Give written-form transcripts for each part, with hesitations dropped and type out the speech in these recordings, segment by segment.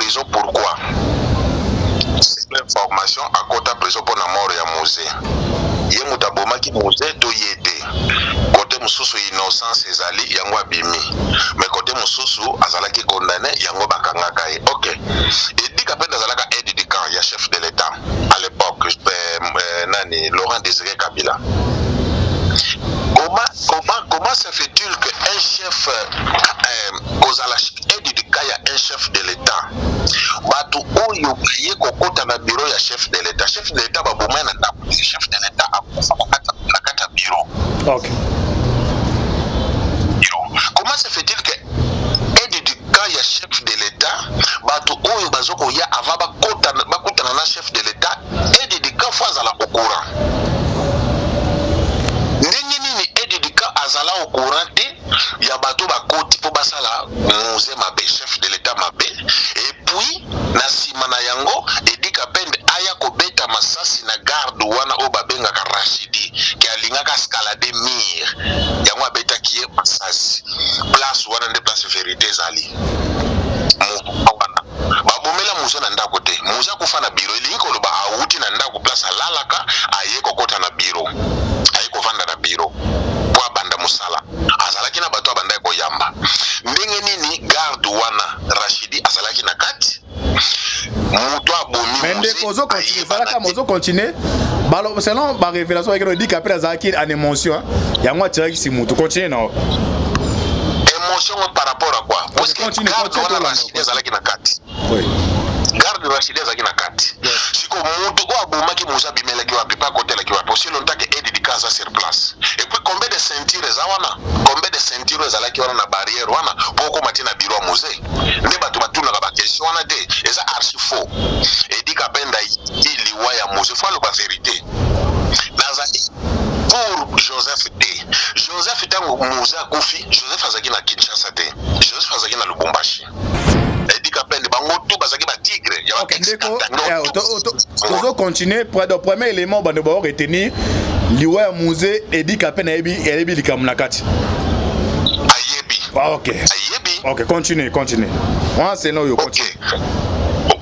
prison pourquoi? C'est l'information à côté prison pour la mort ya musée. Ye mutabomaki musée to yete. Côté mususu innocence ezali yango abimi. Mais côté mususu azalaki condamné yango bakangaka ye. OK. Et dit qu'après azalaka aide de camp ya chef de l'état à l'époque nani Laurent Désiré Kabila. Comment se fait-il qu'un chef aide de camp ya un chef de l'état batu oyo ye kokota na bureau ya chef de l'état baboma na ndako chef de l'état akufa na kata bureau. OK. Comment se fait-il que aide du camp ya chef de l'état batu oyo bazoko ya ava bakota na chef de l'état aide du camp fois azala au courant ndenge nini aide du camp azala au courant te ya bato bakoti po basala musée mabe chef de l'état mabe et puis na sima na yango Edi Kapende aya kobeta masasi na garde wana o babenga ka Rashidi ki alingaka escalader mur yango abeta ki masasi place wana nde place vérité zali babomela musée na ndako te musée kufa na biro elingi koloba auti na ndako place alalaka aye kokota na biro aye kovanda na biro po abanda musala azalaki na bato abanda koyamba ndenge nini garde wana Rashidi azalaki na kati muto abomi mende kozo continue zalaka mozo continue balo selon ba révélation avec le dit qu'après azalaki en émotion yango atiraki si muto continue non émotion par rapport à quoi parce que garde wana Rashidi azalaki na kati oui garde Rashidi azalaki na kati siko muto o abomaki muza bimelaki wapi pa kotelaki wapi aussi longtemps que aide de casa sur place et puis combien de ceintures zawana combien de ceintures ezalaki wana na barrière wana poko matina bureau musée ne batu batuna ka ba question wana te eza archi faux Edi Kapende iliwa ya musée faut le vérité nazali pour Joseph D. Joseph tango musée kufi Joseph azaki na Kinshasa te Joseph azaki na Lubumbashi Edi Kapende bango tout bazaki ba tigre ya ba tozo continuer pour le premier élément bande ba retenir liwa ya musée Edi Kapende ebi likamuna kati ayebi OK ayebi OK continue moi c'est non yo continue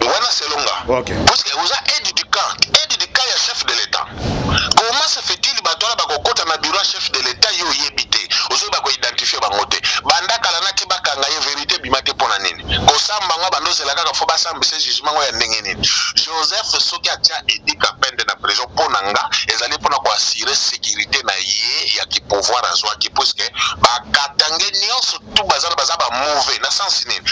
wana selonga OK parce que vous a aide du camp ya chef de l'état comment se fait-il batola bakokota na bureau chef de l'état yo yebite ozo bako identifier bango te banda kala na kibakanga ye vérité bimate pona nini kosamba nga bandozela kaka fo basambisa jugement ya ndenge nini Joseph soki atia Edi Kapende na prison pona nga ezali pona ko assurer sécurité na ye ya ki pouvoir azwa ki puisque bakatange nyonso tout bazana bazaba mauvais na sens nini.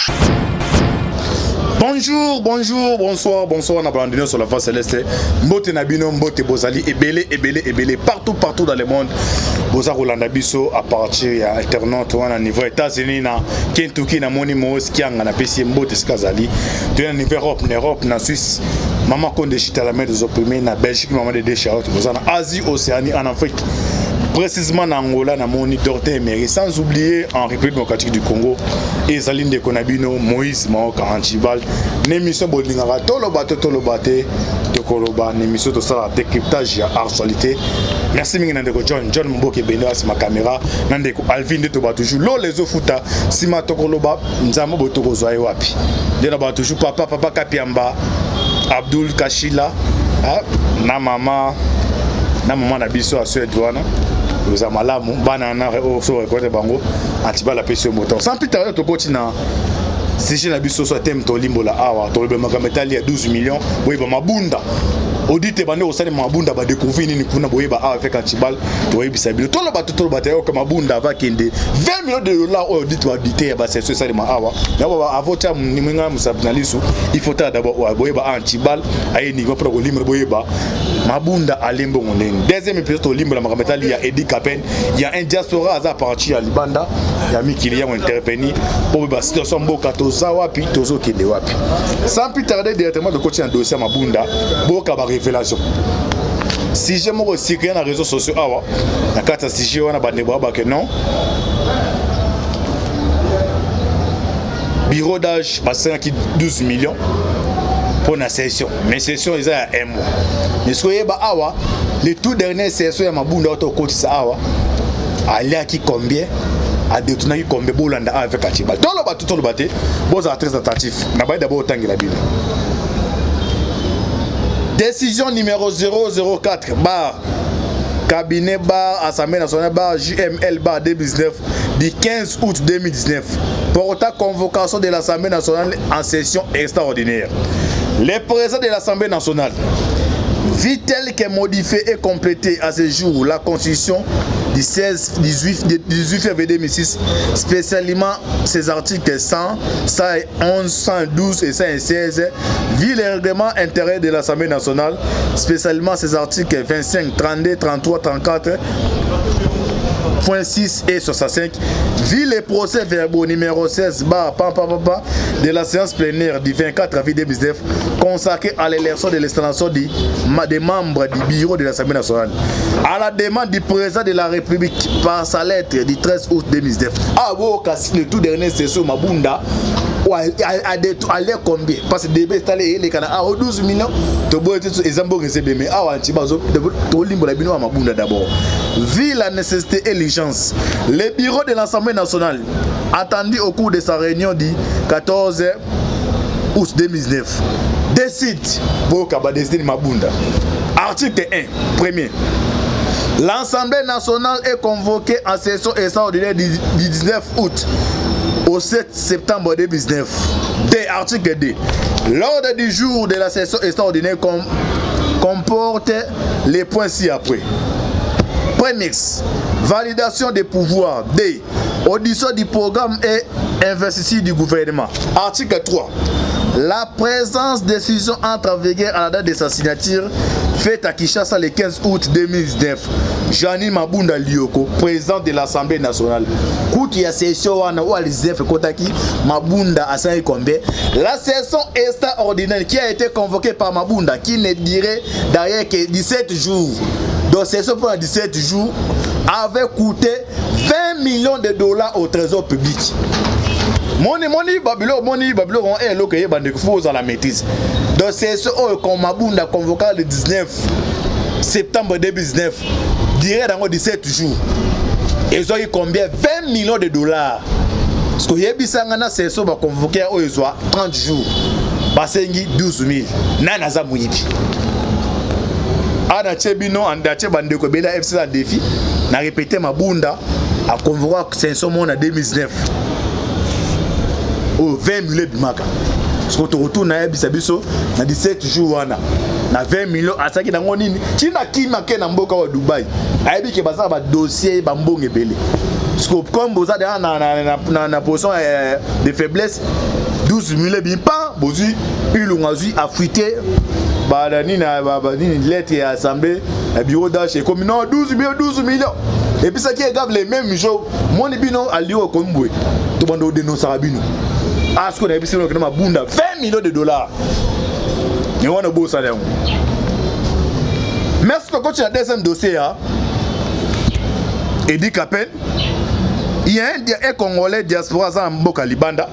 Bonjour, bonsoir, on a abandonné sur la face céleste. Mbote Nabino, Mbote Bozali, Ebele, partout dans le monde. Boza Rolanda Bisso à partir à internaute à niveau États-Unis, na Kentucky, na Monimo, Skiang, na PC Mbote Skazali, de niveau Europe, na Suisse, Maman Konde Chita la mer des opprimés, na Belgique, Maman de Décharot, Boza en Asie, Océanie, en Afrique. Précisément en Angola, na Moni, Dorté, Meri, sans oublier en République démocratique du Congo, et Zaline de Konabino, Moïse, Maoka, Antibal, Némission Bolingara, Tolobate, Tokoloba, Némission de ça, décryptage, actualité. Merci, Minandeko John Mboke Benoît, c'est ma caméra, Nandeko Alvin de Toba toujours, l'eau les ofuta, Sima Tokoloba, Nzamo Botoko Zoawapi. De là-bas toujours, papa Kapiamba, Abdul Kashila, na maman Nabiso à Suédoine. Vous avez malamu banana au so recordé bango antiba la pêche moto sans plus tarder to continent si j'ai la biso so thème to limbo la awa to le makameta 12 millions oui ba mabunda audite bande osale mabunda ba découvrir ni kuna boyeba awa avec antibal to yebisa bilo to lo bato yo comme mabunda va kende 20 millions de dollars audite wa dite ba c'est ça ma awa d'abord avota ni mwenga musabinalisu il faut d'abord boyeba antibal ayi ni ko pour limbo boyeba mabunda alimbo ngondeni deuxième épisode to limbo la makameta li ya Edi Kapende il y a un diaspora à partir à Libanda ya mikili ya intervenir pour ba situation mboka to zawapi tozo kende wapi sans plus tarder directement de continuer dossier mabunda boka ba révélation si j'ai mon recycler dans les réseaux sociaux awa na kata si j'ai wana bande ba que non bureau d'âge passé qui 12 millions pour la session mais session ils a un mois mais soyez ba awa les tout dernières sessions ya mabunda auto côté ça awa allait qui combien a détourné comme Bolanda avec Achibal. Tout le bâté, bon, c'est très attentif. On va d'abord autant que la Bible. Décision numéro 004 bar cabinet bar Assemblée nationale bar JML bar 2019 du 15 août 2019 portant convocation de l'Assemblée nationale en session extraordinaire. Le président de l'Assemblée nationale vit-elle que modifier et compléter à ce jour la constitution du 18 février 2006, spécialement ses articles 100, 111, 112 et 116, vu les règlements intérieurs de l'Assemblée nationale, spécialement ses articles 25, 32, 33, 34, 6 et 65, vu les procès verbaux numéro 16 de la séance plénière du 24 avril 2019 consacré à l'élection de l'installation des membres du bureau de l'Assemblée nationale à la demande du président de la République par sa lettre du 13 août 2019. Ah bon, le tout dernier session Mabunda allait combien? Parce que début est allé les canards à 12 millions de bois et Zambo recevait mais à Antibazo de limbo la bino à Mabunda d'abord. Vu la nécessité et l'urgence, le bureau de l'Assemblée nationale attendu au cours de sa réunion du 14 août 2019 décide pour Kabadestin Mabunda. Article 1, premier. L'Assemblée nationale est convoquée en session extraordinaire du 19 août au 7 septembre 2019. Article 2. L'ordre du jour de la session extraordinaire comporte les points ci-après. Prémix. Validation des pouvoirs. D. Audition du programme et investiture du gouvernement. Article 3. La présence de décision entre en vigueur à la date de sa signature faite à Kinshasa le 15 août 2019. Jean-Yves Mabunda Lioko, président de l'Assemblée nationale. Kouti ya session wana ou alizef kotaki Mabunda Asai Kombe. La session extraordinaire qui a été convoquée par Mabunda qui ne dirait derrière que 17 jours. Donc session pour 17 jours avait coûté 20 millions de dollars au trésor public. Money Babylon est là que y a des choses à la maîtrise. Donc c'est ce qu'on Mabunda convoqué le 19 septembre 2019, dirait dans 17 jours. Ils ont eu combien? 20 millions de dollars. Parce que Yebisangana c'est ce qu'on convoqué au 30 jours. Basengi 12 000. Nanaza Mouyibi. Ana Chebino, Andache Bandeko Bela FC en défi. N'a répété Mabunda a convoqué 500 millions en 2019. Oh, 20 millions de marques. Parce qu'on retourne à Bisabiso, dans 17 jours, on a 20 millions. À ça qui est dans mon île, qui n'a qui marqué dans Mboka au Dubaï. Aïe, qui est basé sur dossier Bambong et Belé. Parce que comme vous avez dans position de faiblesse, 12 millions de pas, vous avez eu le affûté. Badani na lettre et assemblée, le bureau d'achat comme non 12 millions. Et puis ça qui est grave les mêmes jours, mon bino a lieu au Komboué. Tout le monde dénonce Sarabino. Ah, ce qu'on a vu, c'est que Mabunda 20 millions de dollars. Et on a beau salaire. Merci pour continuer le deuxième dossier. Edi Kapen. Il y a un Congolais diaspora à Mboka Libanda.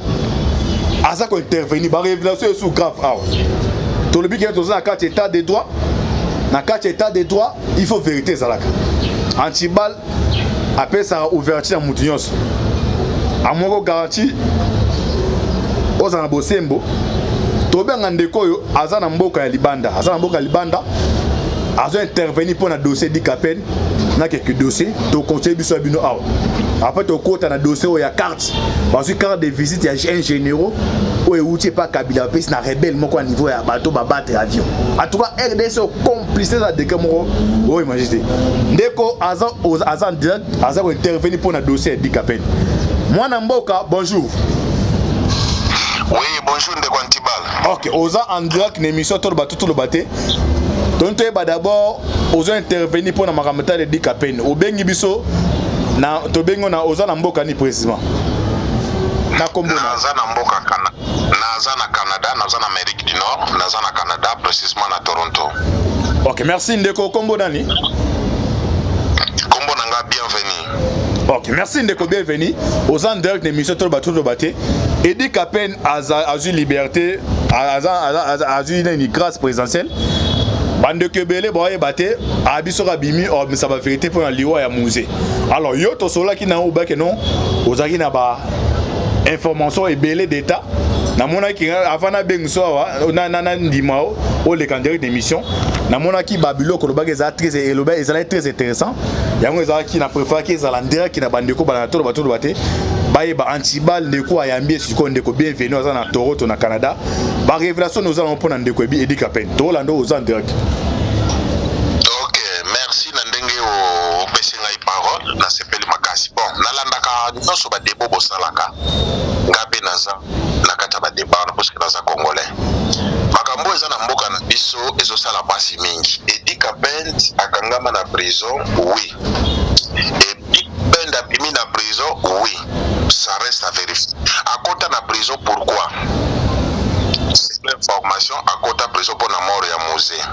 À ça qu'on intervient, la révélation est sous grave. Tout le but qui est dans la carte état de droit. Dans la carte état de droit, il faut vérité. Antibal appelle ça ouverture à Moutignos. À mon garantie. Ozana Bosembo Tobe Ngandeko yo azana mboka ya Libanda azo intervenir pour un dossier d'Ikapen na quelques dossiers to conseil biso bino aw après to kota na dossier o ya carte parce que carte de visite ya un généraux o euti pas Kabila pesi na rebelle moko à niveau ya bateau ba battre avion en tout cas RDC complice la de Kamoro o imaginer ndeko azan direct azo intervenir pour un dossier d'Ikapen mwana mboka bonjour. Oui, bonjour Ndeko Antibal. Ok, oza en direct une émission tout le baté. Donc d'abord, oza intervenir pour na makamata de Dikapen. Obengi biso na to bengo na oza na mboka ni précisément. Na kombo na za na mboka kana. Na za na Canada, na za na Amérique du Nord, na za na Canada précisément na Toronto. Ok, merci Ndeko kombo nani? Kombo nanga bienvenue. Ok, merci Ndeko bienvenue. Aux en direct d'émission tout le baté. Edi Kapen a eu liberté, a eu une grâce présidentielle. bande que belé boye baté abiso kabimi o mais ça va vérité pour la liwa ya musée alors yo to sola ki na oba que non ozaki na ba information et belé d'état na mona ki avant na bengso wa na ndimao o le candidat d'émission na mona ki babilo ko lobaka za très éloba ezala très intéressant yango ezala ki na préfère ki ezala ndera ki na bande ko bana to bato baté baye ba antibal ndeko ayambi siko ndeko bienvenue aza na Toronto na Canada ba révélation nous allons prendre ndeko bi Eddie Capen to lando aux en direct. OK, merci na ndenge o pesi ngai parole na sepeli makasi bon nalandaka nyonso ba debo bosalaka ngabe naza na kata ba débat na parce que naza congolais makambo eza na mboka na biso ezosala pasi mingi Eddie Capen akangama na prison oui Eddie Capen apimi na prison oui ça reste à vérifier à côté na prison pourquoi c'est l'information à côté prison pour la mort ya musée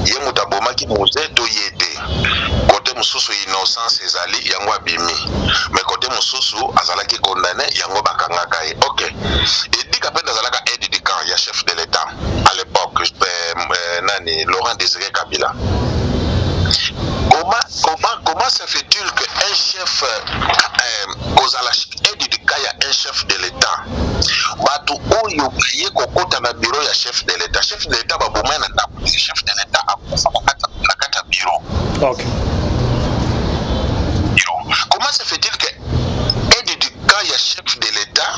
ye mutabomaki musée to yete côté mususu innocence ezali yango abimi mais côté mususu azalaki condamné yango bakangaka ye OK Eddie Capen azalaka aide de camp ya chef de l'état à l'époque nani Laurent Désiré Kabila. Comment se fait-il qu'un chef aide de camp ya un chef de l'état batu oyo ye kokota na bureau ya chef de l'état baboma na ndako chef de l'état akufa na kata bureau. OK. Comment se fait-il que aide du camp ya chef de l'état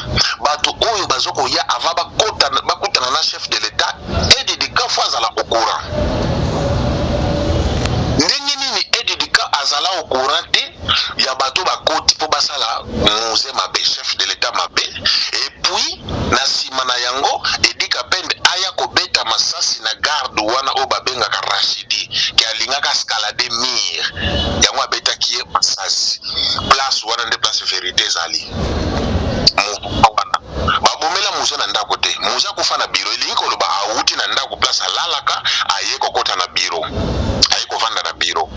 batu oyo bazoko ya avant bakota na chef de l'état aide du camp fois azala au courant ndenge nini aide du camp azala au courant te ya bato bakoti po basala musée mabe chef de l'état mabe et puis na sima na yango Eddie Capen aya kobeta masasi na garde wana o babengaka Rachidi ki alingaka escalader mur yango abetaki ye masasi place wana nde place vérité ezali babomela musée na ndako te musée akufa na biro elingi koloba auti na ndako place alalaka aye kokota na biro aye kovanda na biro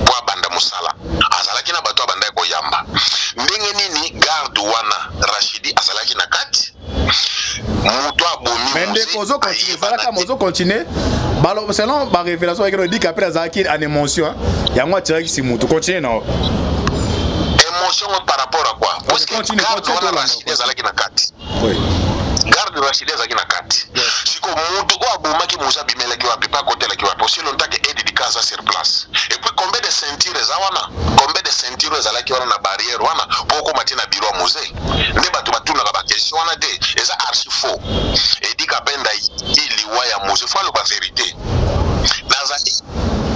po abanda musala azalaki na bato abanda koyamba ndenge nini garde wana Rachidi azalaki na kati muto abomi mais kozo continue zalaka mozo continue balo selon ba révélation avec Eddie Capen azalaki en émotion yango atiraki si muto continue na émotion par rapport à quoi parce que garde wana Rachidi azalaki na kati oui garde Rachidi azalaki na kati siko mutu o abomaki muza bimelaki wapi pa kotelaki wapi aussi longtemps que aide de casa sur place et puis combien de ceintures ezawana combien de ceintures ezalaki wana na barrière wana poko matina bureau musée ne bato batunaka ba question wana te eza archi faux Eddie Capen liwa ya musée faut le vérité nazali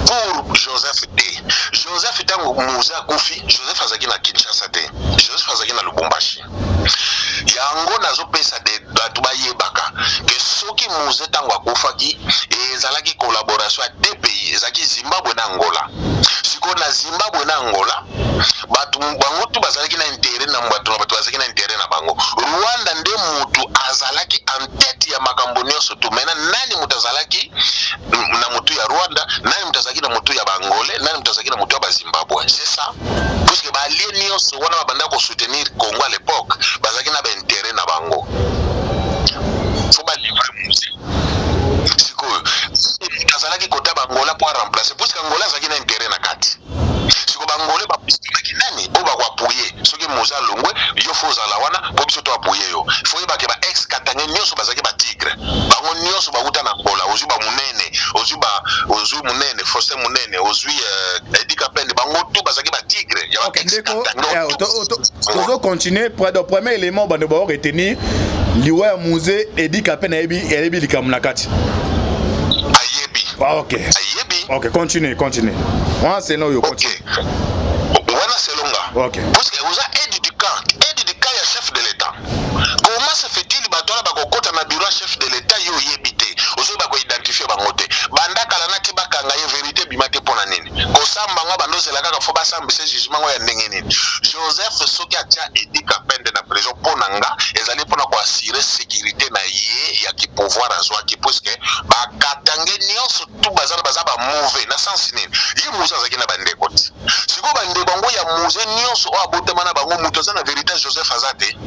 pour Joseph T. Joseph tango musée akufi Joseph azaki na Kinshasa te Joseph azaki na Lubumbashi yango nazopesa de bato bayebaka ke soki musée tango akufaki ezalaki collaboration ya deux pays ezalaki Zimbabwe na Angola siko na Zimbabwe na Angola bato bango tu bazalaki na intérêt na bato bazalaki na intérêt na bango Rwanda nde mutu azalaki en tête ya makambo nyonso tu mena nani mutu azalaki na mutu ya Rwanda nani mutu azalaki na mutu ya Bangolais nani mutu azalaki na mutu ya Bazimbabwe c'est ça parce que ba alliés nyonso wana babanda ko soutenir Congo à l'époque bazalaki na ba intérêt na bango faut ba livrer musée siko azalaki kota Bangola pour remplacer parce que Angola azalaki na intérêt na kati siko Bangolais ba pistonaki nani o ba ko appuyer soki musée longwe yo faut ala wana po biso to appuyer yo faut yeba ke ba ex Katanga nyonso bazalaki ba tigre bango nyonso ba uta na Angola ozu ba munene ozu munene Fosse munene ozu Eddie Capen bango tout bazalaki ba tigre ya ba ex Katanga tozo continuer pour le premier élément bande ba retenir liwa ya musée Eddie Capen ebi likamuna kati ayebi OK OK continue moi c'est là yo continue wana selonga OK parce que vous a aide du camp ya chef de l'état comment se fait-il batola bakokota na bureau chef de l'état yo yebite ozo bako identifier bango te banda kala na tibakanga ye vérité bimate pona nini kosamba nga bandozela kaka fo basambisa jugement ya ndenge nini Joseph soki atia Eddie Capen na prison pona nga ezali pona ko assurer sécurité na ye ya ki pouvoir azwaki parce que bakatange nyonso tu bazana bazaba mauvais na sens nini ye muza zaki na bande kote siko bande bango ya muze nyonso o abotama na bango muto za na vérité Joseph azate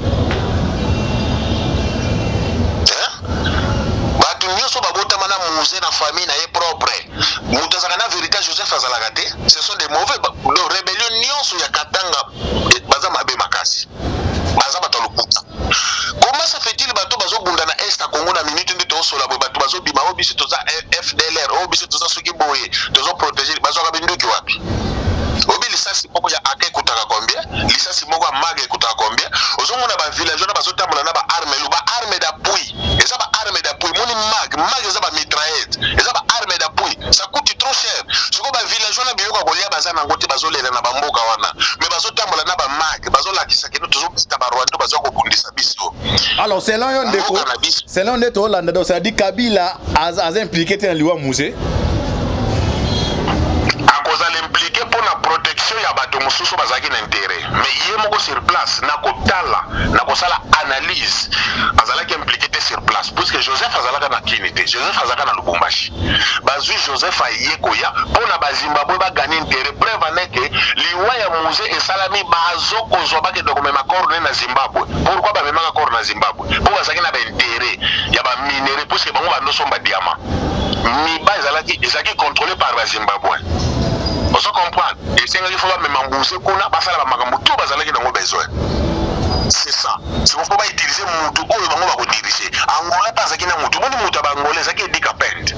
batu nyonso babotama na musée na famille na ye propre mutu azalaka na vérité Joseph azalaka te. Ce sont des mauvais rébellion nyonso ya Katanga baza mabe makasi baza bato lokuta. Comment ça fait-il bato bazobunda na est à Congo na minute nde tosola boye bato bazobima o biso toza FDLR o biso toza soki boye tozo protéger bazoka binduki wapi? Obi lisasi moko ya ake kutaka combien? Lisasi moko ya mage kutaka combien? Ozomona ba village na bazotambola na ba arme lu ba arme d'appui. Eza ba arme d'appui moni mag eza ba mitraillette. Eza ba arme d'appui. Ça coûte trop cher. Soko ba village na biyoka kolia baza na ngote bazolela na bamboka wana. Mais bazotambola na ba mag bazolakisa kino tozopita ba Rwanda bazokobundisa biso. Alors selon yo ndeko, selon ndeko Hollande donc ça dit Kabila a impliqué dans liwa musée. Impliqué pour la protection ya bato mususu bazaki na intérêt mais yé moko sur place na kotala na kosala analyse azalaki impliqué te sur place puisque Joseph azalaka na kinité Joseph azalaka na Lubumbashi bazui Joseph aye koya pona ba Zimbabwe ba gagner intérêt preuve aneke liwa ya musée esalami bazoko zwa ba ke document makor na Zimbabwe pourquoi ba memaka kor na Zimbabwe pour bazaki na ba intérêt ya ba minerai puisque bango ba ndoso ba diamant mi ba ezalaki contrôlé par ba Zimbabwe. On se comprend. Et c'est qu'il faut même emboucher qu'on a passé la magambo tout bazalaki dans besoin. C'est ça. C'est qu'on peut pas utiliser mutu ko bango ba ko diriger. Angola bazaki na mutu moni mutu bangolais zaki Edika Pend.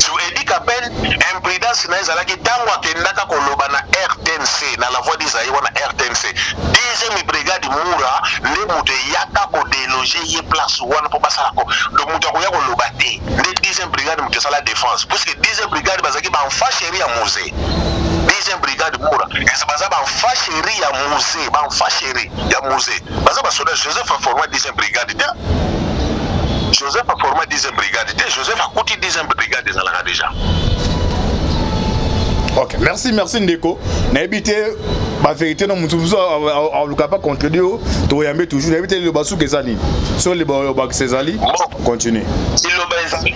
Sur Edika Pend imprudence na ezalaki tango akendaka koloba na RTNC na la voix d'Isaïe wana RTNC. Deuxième brigade Moura le mutu yaka ko déloger ye place wana pour passer la ko. Le mutu ko yako loba te. Le deuxième brigade mutu sala défense puisque deuxième brigade bazaki ba fâcherie à musée. Deuxième brigade Moura et ça baza ba fâcherie à musée, ba fâcherie ya musée. Baza ba soldat Joseph a formé deuxième brigade. Joseph a formé deuxième brigade. Joseph a coûté deuxième brigade déjà. Ok, merci Ndeko. N'habitez la vérité non mutu on ne peut pas contredire to yambe toujours n'habitez le basu kezali. Sur le bak Césali. Continue. Il le bazali.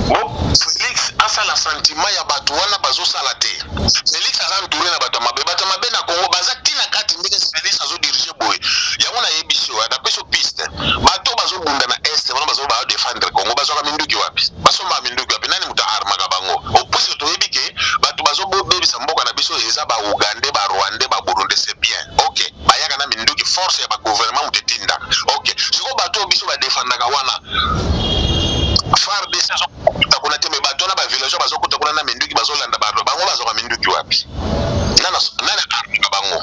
Bon, Félix a ça la sentiment ya bato wana bazo salate. Félix a entouré na bato mabe na Congo baza tina kati ndenge Félix azo diriger boy. Ya wana yebiso na peso piste. Bato bazo bunda na est wana bazo ba défendre Congo bazo ka minduki wapi. Baso ma minduki wapi nani muta arma ka bango. Opuse to yebike bato bazo bebisa mboka na biso eza ba Uganda ba Rwanda ba Burundi c'est bien. OK. Bayaka na minduki force ya ba gouvernement mutetinda. OK. Siko bato biso ba défendre ka wana. Far de saison takuna te me bato na ba village bazo kutakuna na minduki bazo landa ba bango bazo ka minduki wapi. Nana arma ka bango.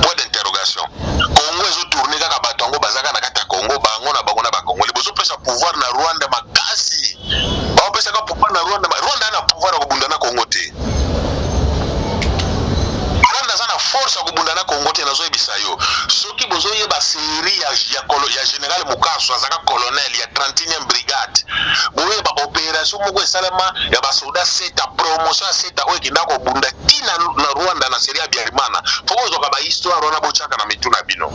Point d'interrogation. Congo ezo tourner kaka bato ngo bazaka na kata Congo bango na bango na ba Congo. Bozo pesa pouvoir na Rwanda makasi. Ba pesa ka pouvoir na Rwanda na pouvoir ko bunda na Congo te. Force à kubunda na Congo te nazo ebisa yo soki bozo yeba série ya général Mukaso azaka colonel ya 31e brigade boye ba opération moko esalama ya ba soldat seta promotion seta oyo kinda ko bunda tina na Rwanda na série ya Biarimana poko zoka ba histoire wana bochaka na mituna bino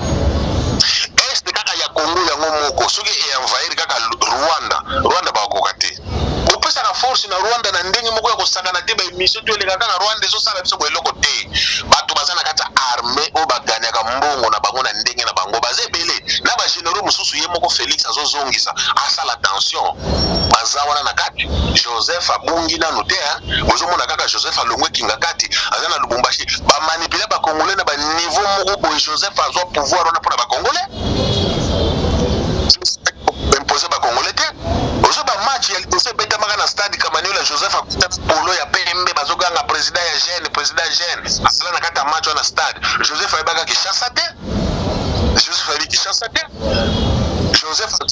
est kaka ya Congo yango moko soki e envahir kaka Rwanda ba ko kate opesa na force na Rwanda na ndenge moko ya kosaka na te ba mission to eleka kaka Rwanda ezo sala biso bo eloko te bato bazana kata armée o baganya ka mbongo na bango na ndenge na bango bazebele na ba généraux mususu ye moko Félix azozongisa asala attention bazawana na kati Joseph abungi na notea bozomona kaka Joseph alongwe kinga kati azana Lubumbashi ba manipuler ba congolais na ba niveau moko bo Joseph azo pouvoir na pour ba congolais imposer ba congolais te ozo ba match ya liboso beta maka na stade Kamanyola Joseph akuta polo ya PMB bazoganga président jeune asala na kata match na stade Joseph ayebaka Kinshasa te Joseph a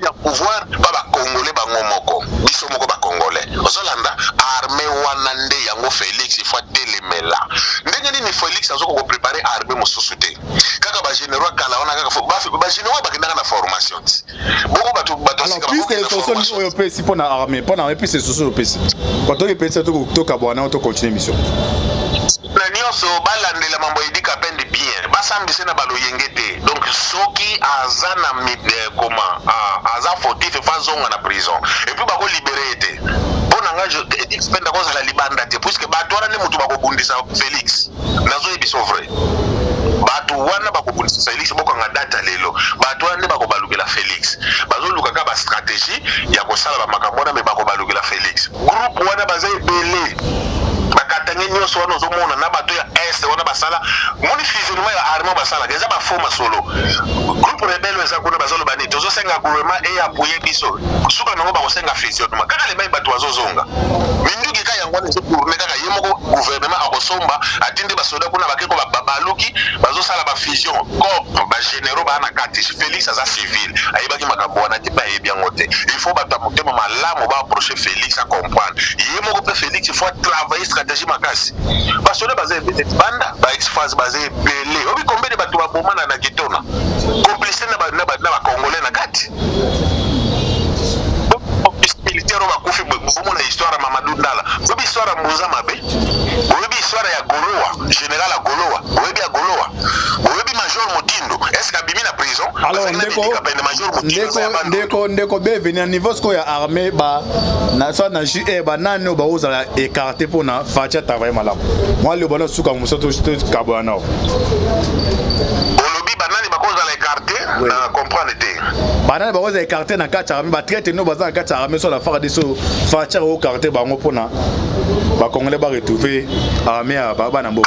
le pouvoir ba congolais bango moko biso moko ba congolais ozolanda armée wana nde yango Félix il faut telemela ndenge ni Félix azoko ko préparer armée mosusu te kaka ba généraux kala wana kaka ba généraux bakendaka na formation boko bato alors puisque les soso oyo pesi pona armée pona puis c'est soso pesi kwa to pesi to kabwana to continuer mission na nyonso balandela mambo Edika Pend bien basambise na baloyenge te donc soki aza na aza fautif fazonga na prison et puis bako libérer te bona nga Edika Pend akoza la libanda te puisque bato wana ne mutu bako bundisa Félix nazo ebiso vrai bato wana bako bundisa Félix boko nga data lelo bato wana ne bako balukela Félix bazo luka ka ba stratégie ya ko sala ba ozomona na bato ya est wana basala moni physionomie ya armée basala eza ba forma solo groupe rebelle eza kuna bazoloba nini tozosenga gouvernement et appuyer biso suka nango bakosenga physionomie kaka le mai bato bazozonga minduki ka yango ne tourner kaka yemoko gouvernement akosomba atinde basoda kuna bakeko babaluki bazosala ba fusion cop ba généraux ba na kati Félix aza civil ayebaki makambo wana te ba yebi yango te il faut bato motema malamu ba approcher Félix à comprendre yemoko pe Félix il faut travailler stratégie makasi basoda bazé banda ba ex-phase bazé belé obi combien de bato babomana na kitona complice na ba congolais na kati militaire bakufi bomona histoire Mamadou Ndala obi histoire Mbuza Mabe obi histoire ya Golowa général Golowa obi ya Golowa obi major Motindo est-ce que bimi na prison alors ndeko be venir niveau sko ya armée ba na soit na JE ba nani ba ozala écarté pour na fatia travailler malamu moi le bona suka musoto kabwana olobi banani bakozala écarté na comprendre te banani bakozala écarté na kati armée ba traité no bazala kati armée sur la phare de so fatia au écarté bango pona ba congolais ba retrouver armée ba na mbo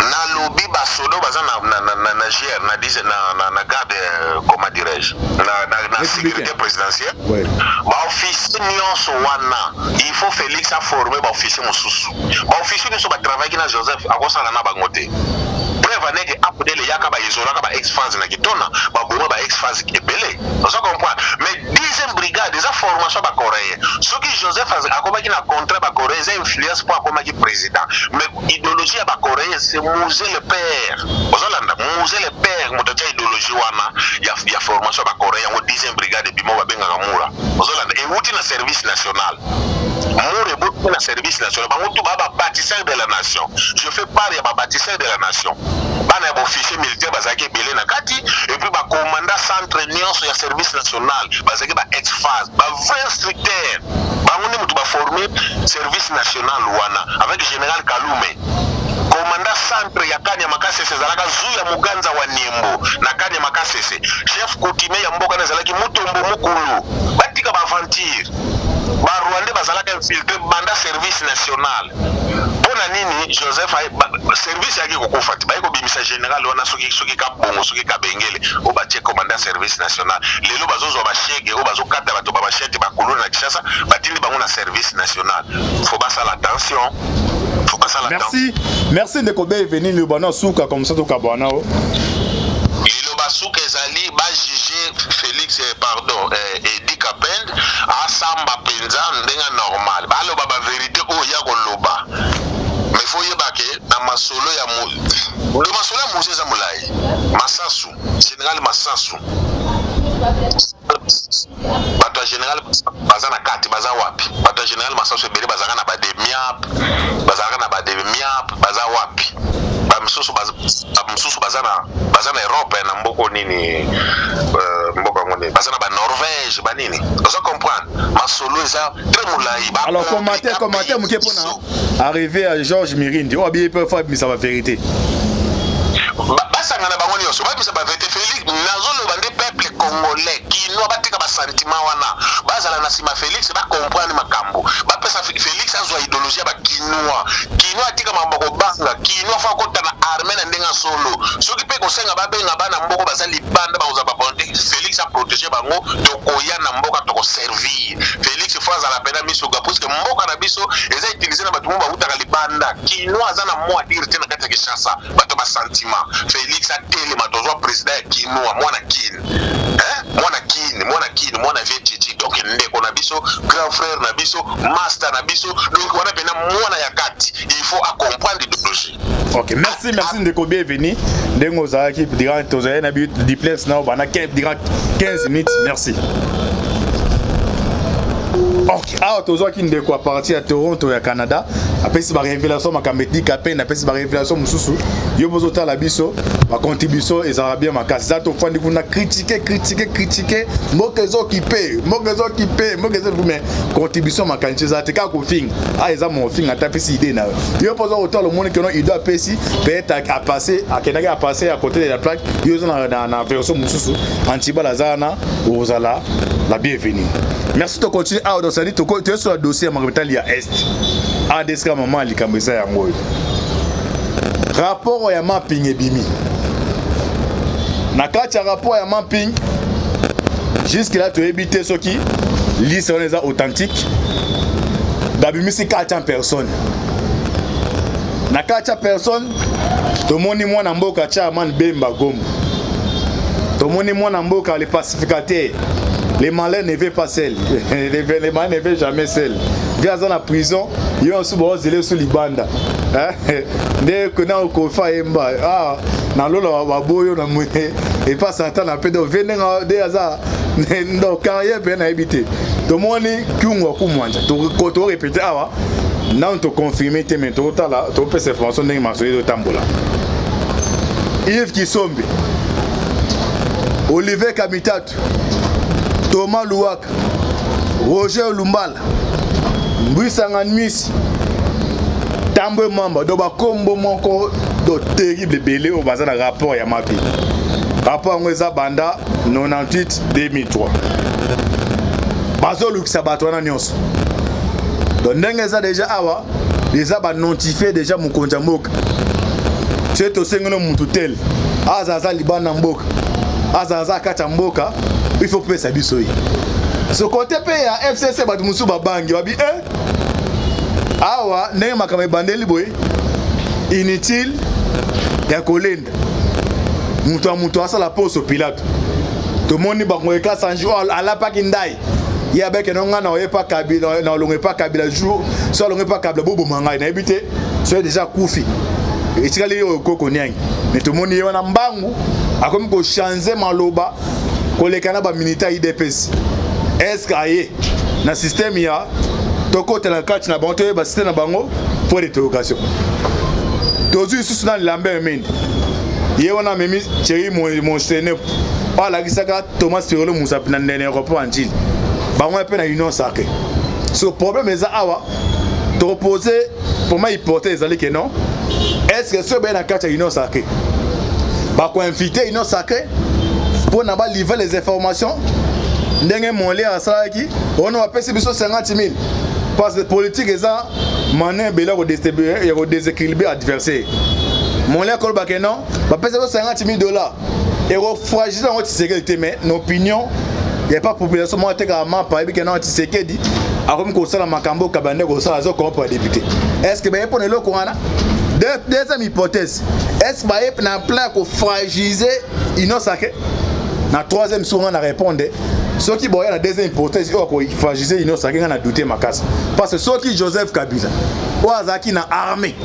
na lobby basodo baza na GR na dize na garde comment dirais-je na sécurité présidentielle ba officier nyonso wana il faut Félix a formé ba officier mosusu ba officier nyonso ba travailler na Joseph akosala na bango te preuve neke apudele yaka ba isola ka ba ex-phase na kitona ba boma ba ex-phase ebele on se comprend mais 10e brigade eza formation ba coréen soki Joseph akobaki na contrat ba coréen eza influence pour akomaki président mais idéologie ya ba coréen c'est Mouzé le père ozolanda Mouzé le père motatia idéologie wana ya formation ba coréen ngo 10e brigade bimo ba benga kamura ozolanda et wuti na service national Moure beaucoup na service national bango tout ba bâtisseur de la nation je fais part ya ba bâtisseur de la nation bana ba officier militaire bazaki belé na kati et puis ba commandant centre nyonso ya service national bazaki ba ex-phase ba vrai instructeur bango ni mutu ba former service national wana avec général Kalume commandant centre ya Kanya Makasese zalaka zuya Muganza wa Niembo na Kanya Makasese chef coutumier ya mboka na zalaki Mutombo Mukulu batika ba aventure ba Rwanda bazalaka infiltré banda service national pona nini Joseph service yaki kokofati ba yiko bimisa général wana soki ka bongo soki ka bengele o ba check commandant service national lelo bazozo ba chege o bazokata bato ba chete ba kuluna na Kinshasa batindi bango na service national faut pas ça l'attention. Merci de Kobe venir le bana souka comme ça to kabwana o. Le basuka ezali ba juger Félix pardon Edi Kapend a samba penza ndenga normal. Ba lo ba vérité o ya ko loba. Mais faut yebake na masolo ya mu. Le masolo ya Moses Zamulai. Masasu, général Masasu. Bato général bazana kati baza wapi bato général Masasu ebele bazaka na ba demiap bazaka na ba demiap baza wapi ba msusu bazana Europe na mboko nini mboko ngone bazana ba Norvège ba nini on comprendre masolo eza très moulai ba alors commentaire muke pona arriver à Georges Mirindi o bien peut faire ça la vérité basanga na bango nyonso ba bisa ba vérité Félix nazolo bande peuple congolais qui no batika ba sentiment wana bazala na sima Félix ba comprendre makambo ba pesa Félix azwa idéologie ba kinwa atika mamboko banga kinwa fa kota na armée na ndenga solo soki pe ko senga ba benga bana mboko bazali banda ba uza ba bonte Félix a protéger bango to koya na mboka to ko servir Félix faza la pena miso ga parce que mboka na biso eza utiliser na batumba utaka libanda kinwa azana mo dire tena kata Kinshasa bato ba sentiment Félix a télé matozwa président ya kinwa mwana kin mwana vietchi donc ndeko na biso grand frère na biso master na biso donc wana pena mwana ya kati il faut comprendre l'idéologie. OK, merci ndeko bienvenue ndengo za ki direct tozaye na but diplex na bana direct 15 minutes merci. Ok, alors toujours qui ndeko à partir à Toronto et Canada après c'est ma révélation ma kameti kapen après c'est ma révélation mususu yo bozota la biso ma contribution et ça bien ma casse ça to fandi kuna critiquer mokezo qui paye vous mais contribution ma kanche za te ka ko fing ah eza mon fing ata pesi idée na yo pozo autant le monde que non il doit pesi peut-être à passer à kenaka à passer à côté de la plaque yo na version mususu antiba la zana ozala la bienvenue. Merci de continuer à dans tu es sur le dossier à Maritali à Est. adeska maman likambo eza yango oyo rapport ya mapping ebimi na kati ya rapport ya mapping jusque là toyebi te soki liste wana eza authentique babimisi 400 personnes na 400 personnes tomoni mwana mboka Chairman Bemba Gombo tomoni mwana mboka les pacificateurs les malins ne veulent pas seul les malins ne veulent jamais seul gars en prison ils ont souvent zélé sous libanda nde kona okofa emba na lolo baboyo na mwete et pas satan na pedo venenga de aza ndo carrière ben habité tomoni kiungwa kumwanja to répéter awa non to confirmer te mais to tala to pese information ndenge masoyo de tambola Yves Kisombe Olivier Kamitatu Thomas Louaka Roger Lumbala Mbwisanga Nwisi Tambwe Mamba do bakombo moko do terrible belé au bazar na rapport ya mapi rapport ngweza banda 98 2003 bazo lukisa batwana nyonso donc ndenge za déjà awa déjà ba notifier déjà mukonja mboka c'est sengono mutu tel azaza libana mboka azaza kata mboka il faut pesa biso yi so côté pe ya FCC batu musu babangi babi awa ndenge makama bandeli boy inutile ya kolenda mutu asala pose au pilote to moni bango eka sanji ala pakindai ya beke nonga na oyepa kabila na olonge pa kabila jour so olonge pa kabila bobo mangai na ebité so déjà kufi etikali yo koko nyangi mais to moni yona mbangu akomi ko changer maloba kolekana ba militaire IDPS est-ce aye na système ya toko tela catch na bango to ba système na bango pour l'interrogation tozu sous na Lambert Mende yona memi chéri mon chene ala kisaka Thomas Pirolo Moussa na ndene aéroport anjil bango pe na union sacrée so problème eza awa to reposer pour ma hypothèse ali que non est-ce que ce ben na catch union sacrée ba ko inviter union sacrée pour na ba livrer les informations ndenge monlé asalaki on va payer biso 50 000 parce que politique eza mané bela ko déstabiliser ya ko déséquilibrer adversaire monlé ko ba que non ba payer biso 50 000 dollars et ko fragiliser notre sécurité mais nos opinions il y a pas population moi te ka ma pa que non Tshisekedi a comme ko sala makambo kabande ko sala zo ko pour député est-ce que ba pour le corona deuxième hypothèse est-ce que na plan ko fragiliser inosake na troisième souvent on a répondre ce qui boya la deuxième hypothèse ko fragiliser inosake na douter makasa parce que ce qui Joseph Kabila ou azaki na armée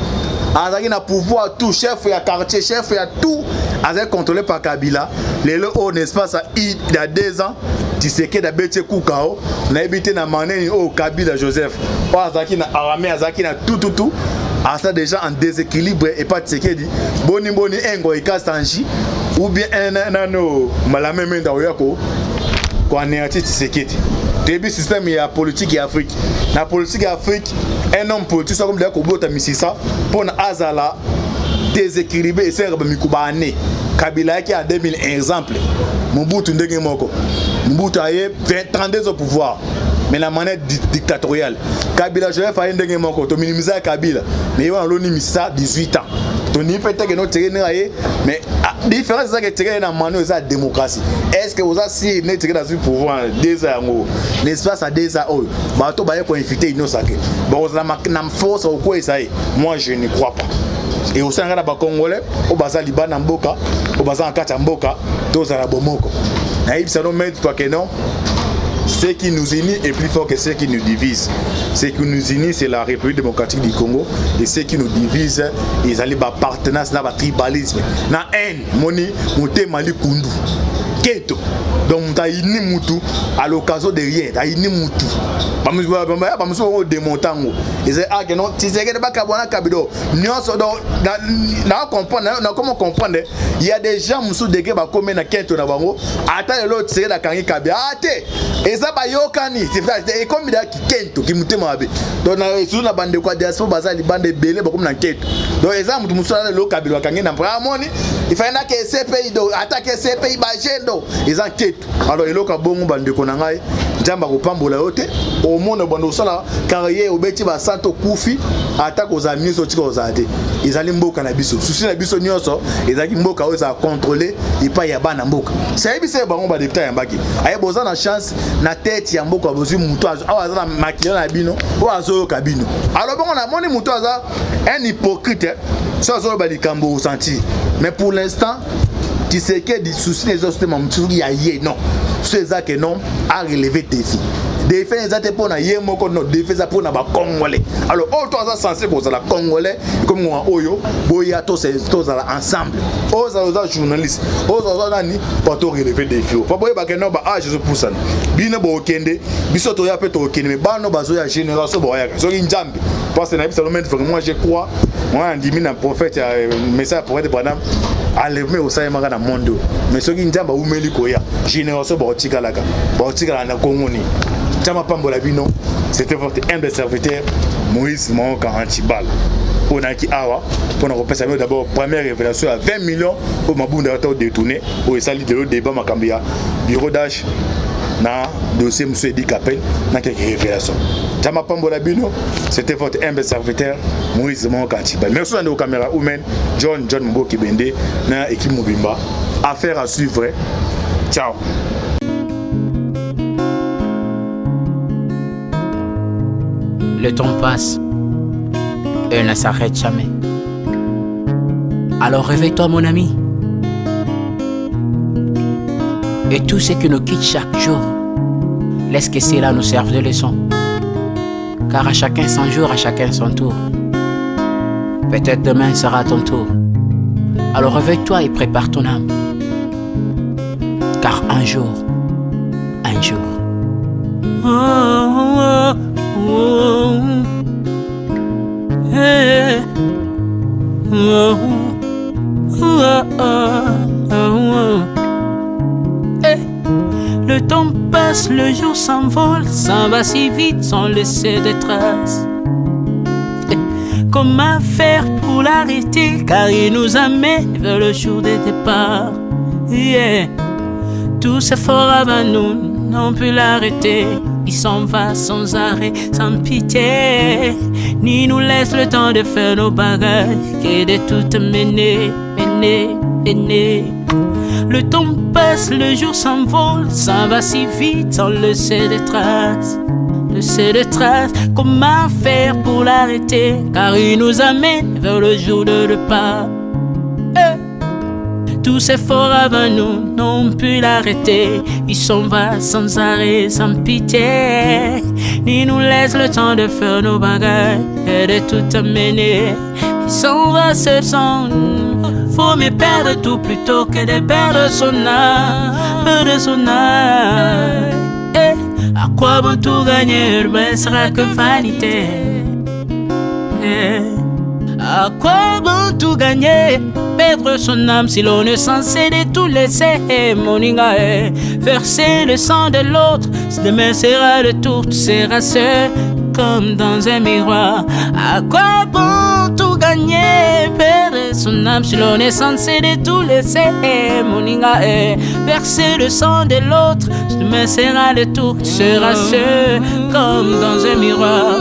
azaki na pouvoir tout chef ya quartier chef ya tout azaki contrôlé par Kabila les au espace il y a 2 ans Tshisekedi da bete kukao na ebité na maneni au Kabila Joseph ou azaki na armée azaki na tout ça déjà en déséquilibre et pas Tshisekedi boni engo ikastanji ou bien nano malame menda oyako ko anéantir Tshisekedi début système ya politique ya Afrique na politique ya Afrique un homme politique comme là ko bota misisa pour na azala déséquilibré et c'est mikubane Kabila qui a 2000 exemple Mobutu ndenge moko Mobutu a 32 au pouvoir mais la manière dictatoriale Kabila je vais faire ndenge moko to minimiser Kabila mais on loni misa 18 ans to ni peut-être que notre terrain mais différence c'est que terrain na mano za démocratie est-ce que vous avez ne terrain dans un pouvoir des ans l'espace à des ans bato ba ko inviter ino sake bon na force au quoi ça moi je ne crois pas et au sein de ba congolais au baza libana mboka au baza en kata mboka to za la bomoko na ibisa no mettre toi que non. Ce qui nous unit est plus fort que ce qui nous divise. Ce qui nous unit, c'est la République démocratique du Congo. Et ce qui nous divise, ils allaient par partenance, dans le tribalisme, dans la haine, moni, monté mali kundu. Keto. Donc, tu as une moutou à l'occasion de rien. Tu as une moutou. Tu as démontant. Ils disent, ah, non, tu sais que pas Kabwana Kabido. Comment comprendre? Il y a des gens qui sont comme na Keto na bango. Attends, l'autre, c'est la Kangi Kabi. Ah, et ça, c'est comme il y a Kento qui mouté ma vie. Donc, sur la bande de quoi, diaspora, bazar, les bandes de belé, comme dans Keto. Donc, les gens qui sont là, le Kabilo Kangi n'a pas money. Il faut que ces pays attaquer ces pays bajendo. Ils ont Keto. yetu. Alors eloka bongo bandeko na ngai njamba kopambola yo te omona bando osala carrière obeti ba santo kufi ata koza miso tika ozade ezali mboka na biso susi na biso nyonso ezali mboka oyo za contrôler ipa ya bana mboka c'est bise bango ba député ya mbaki aye boza na chance na tête ya mboka bozu muto aza na maquillage na bino o azo kabino alors bongo na moni muto aza un hypocrite ça azo ba likambo au senti mais pour l'instant tu sais que des soucis les autres il y a non c'est ça que non à relever défi défi les autres pour na yemo non défi ça pour na ba congolais alors oh toi ça censé pour la congolais comme moi oyo boya tous ensemble aux journalistes aux nani pour to relever défi pas boya ba que non ba Jésus pour ça bino bo kende biso to ya peto kende mais ba no bazo ya génération boya so njambi parce que na biso vraiment je crois moi andimi na prophète message pour être pendant enlèvement au sein de monde mais ce qui njamba umeli koya génération botika laka na Congo ni tama pambola bino c'était votre humble serviteur Moïse Monka Antibal on a qui awa pour nous repasser d'abord première révélation à 20 millions au mabunda auto détourné au sali de débat makambia bureau d'âge na dossier monsieur Edi Kapel na quelques révélations tama pambola bino c'était votre humble serviteur Moïse Monka Antibal merci à nos caméras humaines John Mboki Bende na équipe Mobimba affaire à suivre ciao. Le temps passe, et ne s'arrête jamais. Alors réveille-toi mon ami. Et tout ce qui nous quitte chaque jour, laisse que cela nous serve de leçon. Car à chacun son jour, à chacun son tour. Peut-être demain sera ton tour. Alors réveille-toi et prépare ton âme. Car un jour. Oh, oh, oh, hey, oh, oh, oh, oh. Hey. Le temps passe, le jour s'envole, s'en va si vite sans laisser de traces. Hey. Comment faire pour l'arrêter, car il nous amène vers le jour de départ. Yeah. Tout c'est fort avant nous. On peut l'arrêter, il s'en va sans arrêt, sans pitié, ni nous laisse le temps de faire nos bagages, que de tout mener. Le temps passe, le jour s'envole, s'en va si vite sans laisser de traces. Comment faire pour l'arrêter, car il nous amène vers le jour de départ. Tous ces forts avant nous n'ont pu l'arrêter. Il s'en va sans arrêt, sans pitié, ni nous laisse le temps de faire nos bagages et de tout amener. Il s'en va seul sans. Faut me perdre tout plutôt que de perdre son âme, À quoi bon tout gagner, mais sera que vanité. À quoi bon tout gagner, perdre son âme si l'on est censé de tout laisser. Moninga verser le sang de l'autre, si demain sera le tour, tu seras seul comme dans un miroir. À quoi bon tout gagner, perdre son âme si l'on est censé de tout laisser. Moninga verser le sang de l'autre, si demain sera le tour, tu seras seul comme dans un miroir.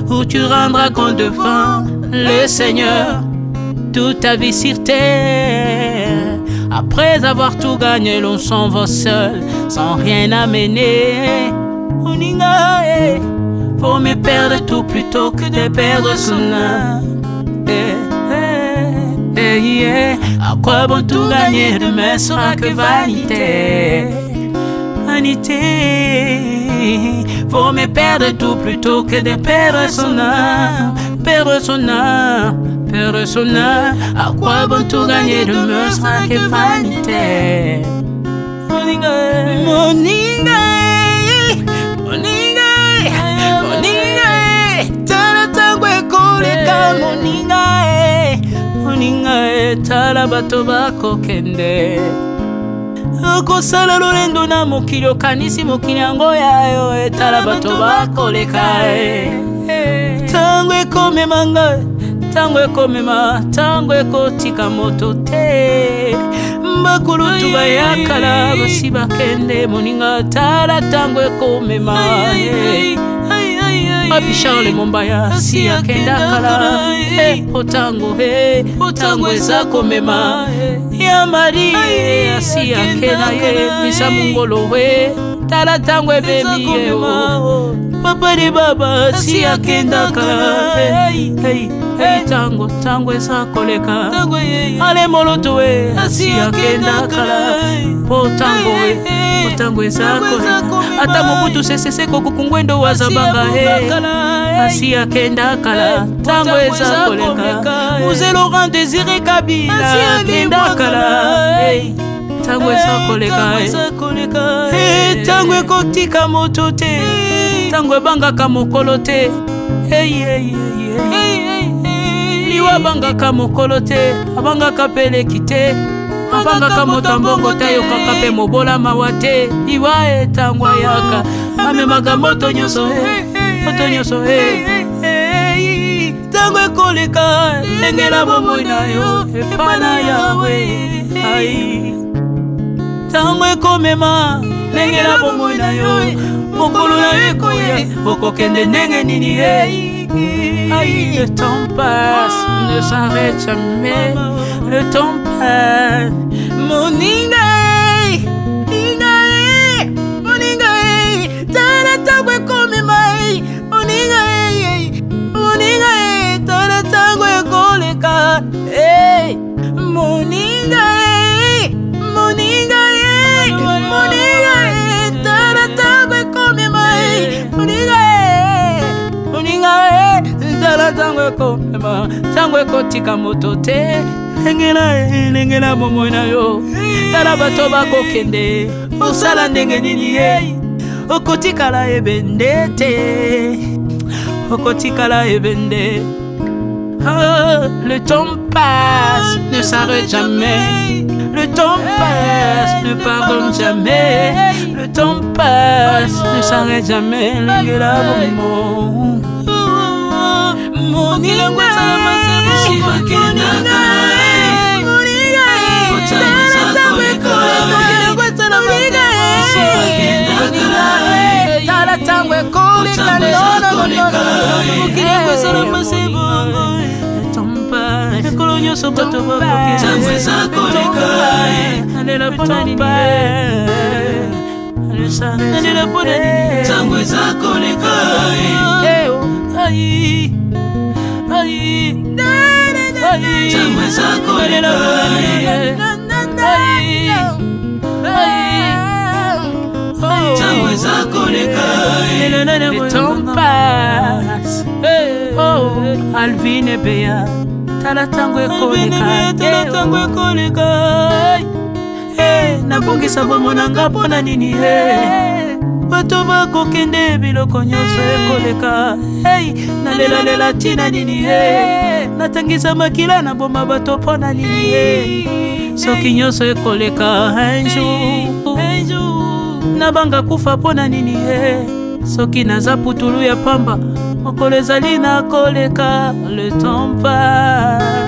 Où tu rendras compte devant le Seigneur toute ta vie sur terre. Après avoir tout gagné, l'on s'en va seul, sans rien amener. Faut me perdre tout plutôt que de perdre son âme. À quoi bon tout gagner, demain sera que vanité. Faut me perdre tout plutôt que de perdre son âme. À quoi bon tout gagner, demain sera que vanité. Moninga, tala tango ekoleka. Moninga, tala bato bako kende. Okosala lolendo na mokili okanisi mokili yango yayo, etala bato bakoleka. Tango ekomema ngai, tango ekotika moto te. bakulutu bayakala basi bakende moninga tala tango ekomema Papi Charles Mombaya si akenda kala otango otango eza komema ya mari si akena ye misa mungolo tala tango ebemi papa de baba si akenda kala tango tango eza koleka ale moloto si akenda kala otango otango eza koleka ata mobutu sesese kokukungwendo wazabanga asi akenda kala tango eza koleka Mzee Laurent Désiré Kabila akenda kala tango eza koleka tango ekotika moto te tango ebangaka mokolo te liwa abangaka mokolo te abangaka peleki te abangaka moto mbongo te ayokaka mpe mobola mawa te liwa tango ayaka amemaka moto nyonso tango ekoleka lengela bomoi na yo epana yawe tango ekomema lengela bomoi na yo mokolo na yo ekoya okokende ndenge nini le temps passe ne s'arrête jamais le temps passe moninga tala tango ekomema moninga tala tango ekoleka moninga tala tango ekomema moninga tala tango ekomema tango ekotika moto te lengela bomoi na yo tala bato bakokende osala ndenge nini okotikala ebende te okotikala ebende le temps passe ne s'arrête jamais le temps passe ne pardonne jamais le temps passe ne s'arrête jamais lengela bomo moninga tala tango ekoleka ekolo nyonso bato bakokealela mpona alela mpona tango eza koleka tango eza koleka tango eza koleka le temps passe Alvin Ebea tala tango ekoleka nabongisa bomo nanga mpona nini bato bakokende biloko nyonso ekoleka nalelalela ntina nini natangisa makila na boma bato mpona nini soki nyonso ekoleka un jour nabanga kufa mpona nini soki naza putulu ya pamba mokolo ezali na koleka le temps passe